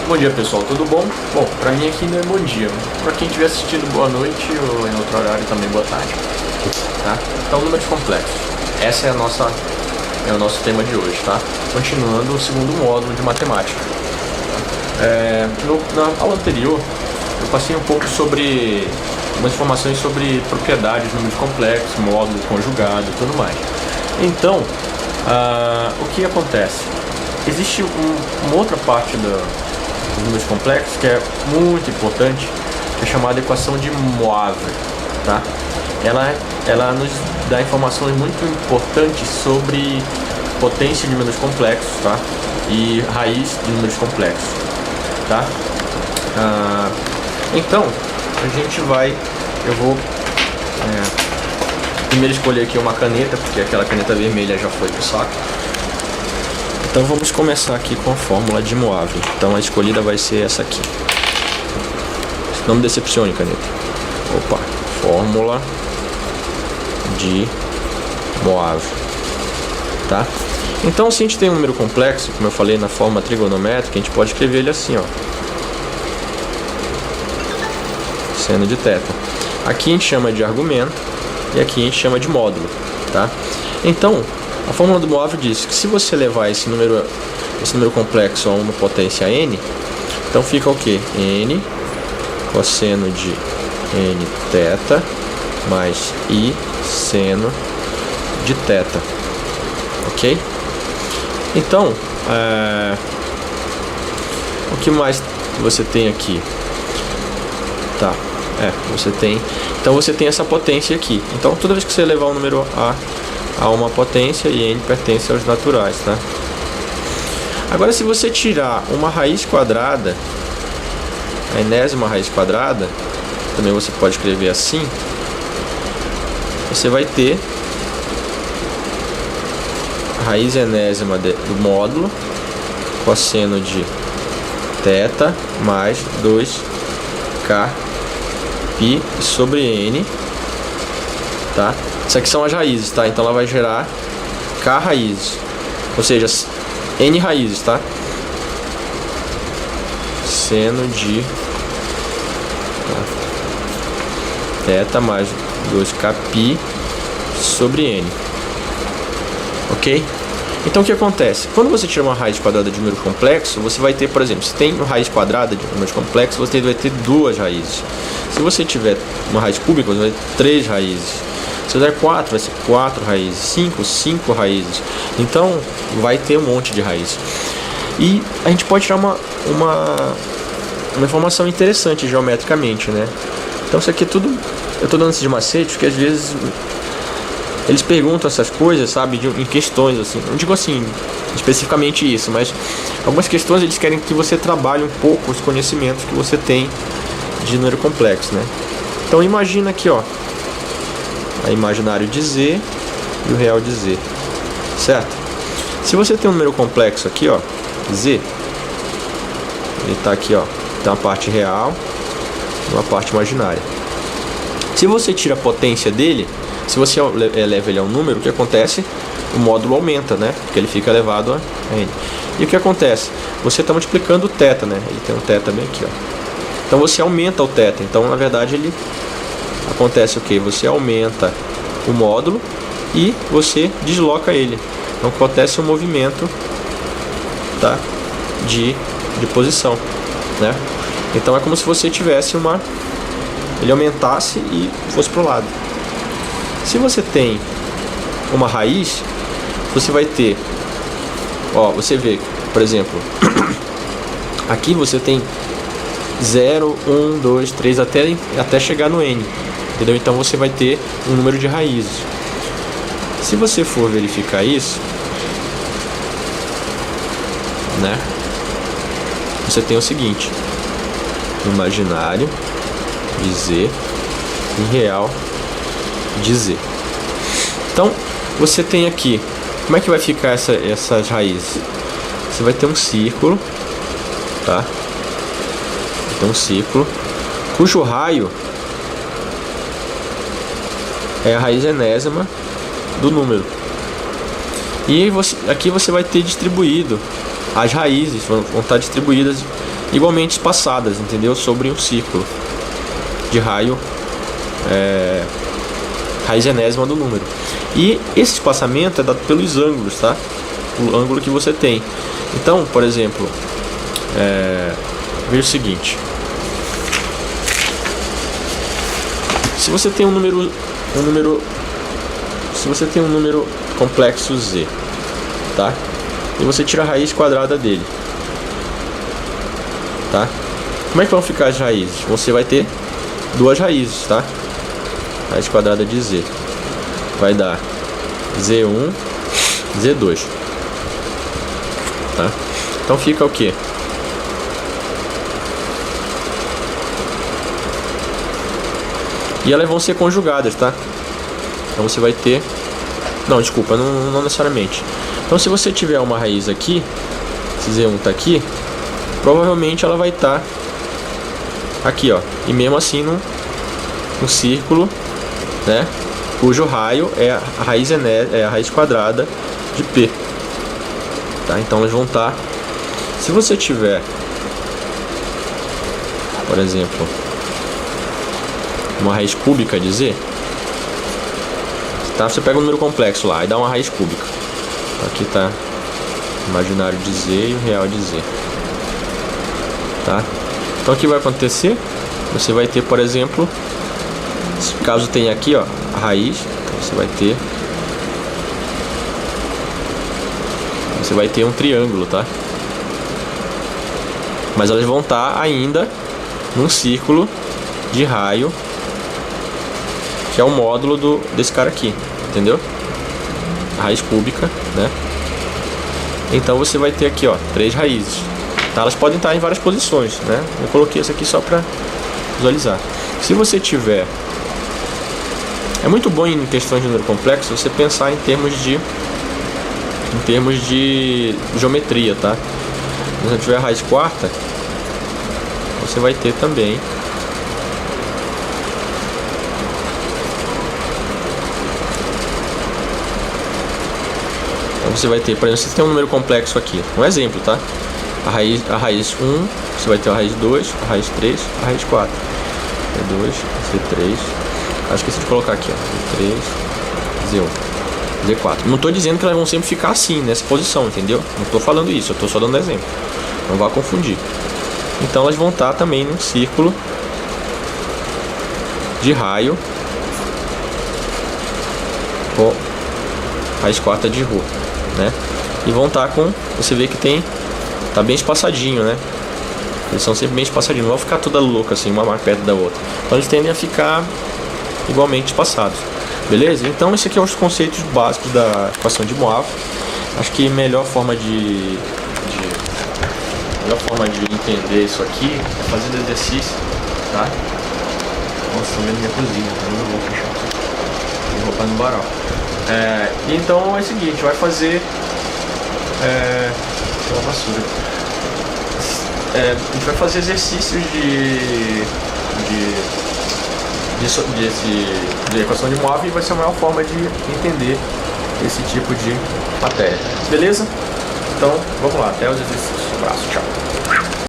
Bom dia pessoal, tudo bom? Bom, pra mim aqui não é bom dia. Pra quem estiver assistindo, boa noite, ou em outro horário também boa tarde. Tá? Então, números complexos. Esse é o nosso tema de hoje, tá? Continuando o segundo módulo de matemática. Na aula anterior, eu passei um pouco sobre umas informações sobre propriedades de números complexos, módulo conjugado e tudo mais. Então, o que acontece? Existe uma outra parte dos números complexos que é muito importante, que é chamada equação de Moivre, tá? Ela nos dá informações muito importantes sobre potência de números complexos, tá? E raiz de números complexos, tá? Então, eu vou primeiro escolher aqui uma caneta, porque aquela caneta vermelha já foi pro saco. Então vamos começar aqui com a fórmula de Moivre. Então a escolhida vai ser essa aqui. Não me decepcione, caneta. Opa, fórmula de Moivre, tá? Então, se a gente tem um número complexo, como eu falei na forma trigonométrica, a gente pode escrever ele assim, ó, seno de θ. Aqui a gente chama de argumento e aqui a gente chama de módulo, tá? Então, a fórmula do Moivre diz que se você levar esse número complexo a uma potência n, então fica o que? N cosseno de n θ mais i seno de θ, ok? Então, o que mais você tem aqui? Tá, você tem essa potência aqui. Então, toda vez que você levar um número a uma potência, e n pertence aos naturais, tá? Agora, se você tirar uma raiz quadrada, a enésima raiz quadrada, também você pode escrever assim, você vai ter a raiz enésima do módulo cosseno de θ mais 2k π sobre n, tá? Isso aqui são as raízes, tá? Então ela vai gerar k raízes, ou seja, n raízes, tá? Seno de θ mais 2k π sobre n, ok? Então o que acontece? Quando você tira uma raiz quadrada de número complexo, você vai ter, por exemplo, se tem uma raiz quadrada de número complexo, você vai ter duas raízes. Se você tiver uma raiz cúbica, você vai ter 3 raízes. Se der 4, vai ser 4 raízes. 5 raízes. Então, vai ter um monte de raiz. E a gente pode tirar uma informação interessante geometricamente, né? Então, isso aqui é tudo... Eu estou dando esses macetes porque, às vezes, eles perguntam essas coisas, sabe? Em questões, assim. Não digo assim, especificamente isso, mas... Algumas questões, eles querem que você trabalhe um pouco os conhecimentos que você tem de número complexo, né? Então, imagina aqui, ó, a imaginário de z e o real de z, certo? Se você tem um número complexo aqui, ó, z, ele tá aqui, ó, tem uma parte real e uma parte imaginária. Se você tira a potência dele, se você eleva ele a um número, o que acontece? O módulo aumenta, né? Porque ele fica elevado a n. E o que acontece? Você está multiplicando o θ, né? Ele tem um θ bem aqui, ó. Então você aumenta o θ. Então, na verdade, ele acontece o que? Você aumenta o módulo e você desloca ele. Então acontece um movimento, tá? de posição, né? Então é como se você tivesse ele aumentasse e fosse para o lado. Se você tem uma raiz, você vai ter, ó, você vê, por exemplo, aqui você tem 0, 1, 2, 3 até chegar no n, entendeu? Então você vai ter um número de raízes. Se você for verificar isso, né? Você tem o seguinte: imaginário de z e real de z. Então você tem aqui, como é que vai ficar essas raízes? Você vai ter um círculo, tá? Tem um círculo cujo raio é a raiz enésima do número. E aqui você vai ter distribuído as raízes vão estar distribuídas igualmente espaçadas, entendeu? Sobre um círculo de raio, raiz enésima do número. E esse espaçamento é dado pelos ângulos, tá? O ângulo que você tem. Então, por exemplo, veja o seguinte: se você tem um número complexo z, tá? E você tira a raiz quadrada dele, tá? Como é que vão ficar as raízes? Você vai ter duas raízes, tá? Raiz quadrada de z vai dar z1, z2, tá? Então fica o quê? E elas vão ser conjugadas, tá? Então você vai ter... Não, desculpa, não necessariamente. Então se você tiver uma raiz aqui, esse z1 tá aqui, provavelmente ela vai estar aqui, ó. E mesmo assim num círculo, né? Cujo raio é a raiz quadrada de P. Tá? Então elas vão estar... Se você tiver, por exemplo, uma raiz cúbica de z, tá? Você pega um número complexo lá e dá uma raiz cúbica. Aqui tá o imaginário de z e o real de z, tá? Então o que vai acontecer? Você vai ter, por exemplo, caso tenha aqui, ó, a raiz, você vai ter um triângulo, tá? Mas elas vão estar ainda num círculo de raio, que é o módulo desse cara aqui, entendeu? A raiz cúbica, né? Então você vai ter aqui, ó, 3 raízes, tá? Elas podem estar em várias posições, né? Eu coloquei essa aqui só para visualizar. Se você tiver... É muito bom em questões de número complexo você pensar em termos de geometria, tá? Se você tiver a raiz quarta, você vai ter também você vai ter, por exemplo, se você tem um número complexo aqui, um exemplo, tá? A raiz 1, você vai ter a raiz 2, a raiz 3, a raiz 4. C2, C3. Acho que esqueci de colocar aqui, ó. C3, Z1, Z4. Não estou dizendo que elas vão sempre ficar assim, nessa posição, entendeu? Não estou falando isso, eu estou só dando exemplo. Não vá confundir. Então elas vão estar também num círculo de raio com raiz quarta de Rho, né? E vão estar com... Você vê que tá bem espaçadinho, né? Eles são sempre bem espaçadinhos, não vão ficar toda louca assim, uma mais perto da outra. Então eles tendem a ficar igualmente espaçados. Beleza? Então esse aqui é os conceitos básicos da equação de Moivre. Acho que a melhor forma de entender isso aqui é fazendo exercício, tá? Nossa, tô vendo minha cozinha, então não vou fechar aqui. Tem roupa no varal. Então é o seguinte, vai fazer uma vassoura. A gente vai fazer exercícios de equação de Moivre e vai ser a maior forma de entender esse tipo de matéria. Beleza? Então, vamos lá, até os exercícios. Um abraço, tchau.